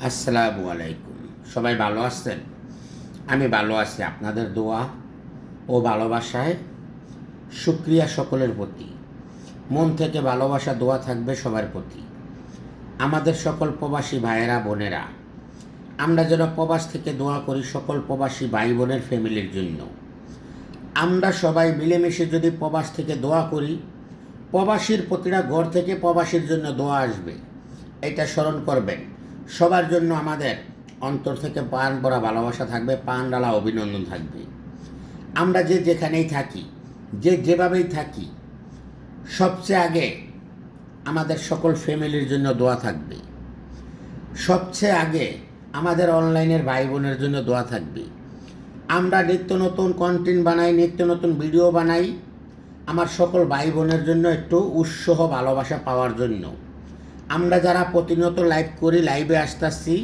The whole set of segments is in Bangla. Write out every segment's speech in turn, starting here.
আসসালামু আলাইকুম। সবাই ভালো আছেন? আমি ভালো আছি। আপনাদের দোয়া ও ভালোবাসায় শুকরিয়া সকলের প্রতি। মন থেকে ভালোবাসা দোয়া থাকবে সবার প্রতি। আমাদের সকল প্রবাসী ভাইয়েরা বোনেরা, আমরা যেন প্রবাস থেকে দোয়া করি সকল প্রবাসী ভাই বোনের ফ্যামিলির জন্য। আমরা সবাই মিলেমিশে যদি প্রবাস থেকে দোয়া করি, প্রবাসীর প্রতিটা ঘর থেকে প্রবাসীর জন্য দোয়া আসবে। এটা স্মরণ করবেন। সবার জন্য আমাদের অন্তর থেকে প্রাণ ভরা ভালোবাসা থাকবে, প্রাণ ঢালা অভিনন্দন থাকবে। আমরা যে যেখানেই থাকি, যে যেভাবেই থাকি, সবচেয়ে আগে আমাদের সকল ফ্যামিলির জন্য দোয়া থাকবে। সবচেয়ে আগে আমাদের অনলাইনের ভাই বোনের জন্য দোয়া থাকবে। আমরা নিত্য নতুন কন্টেন্ট বানাই, নিত্য নতুন ভিডিও বানাই আমার সকল ভাই বোনের জন্য একটু উৎসাহ ভালোবাসা পাওয়ার জন্য। আমরা যারা প্রতিনিয়ত লাইভ করি, লাইভে আসতেছি,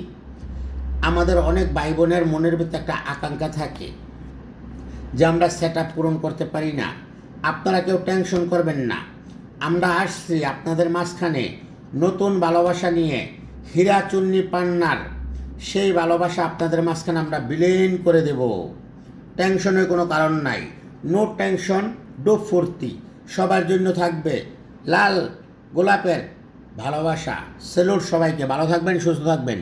আমাদের অনেক ভাই বোনের মনের ভিতরে একটা আকাঙ্ক্ষা থাকে যে আমরা সেট আপ পূরণ করতে পারি না। আপনারা কেউ টেনশন করবেন না, আমরা আসছি আপনাদের মাঝখানে নতুন ভালোবাসা নিয়ে। হীরা চুন্নি পান্নার সেই ভালোবাসা আপনাদের মাঝখানে আমরা বিলীন করে দেব। টেনশনের কোনো কারণ নাই। নো টেনশন, ডো ফুর্তি। সবার জন্য থাকবে লাল গোলাপের ভালোবাসা। সেলুট সবাইকে। ভালো থাকবেন, সুস্থ থাকবেন।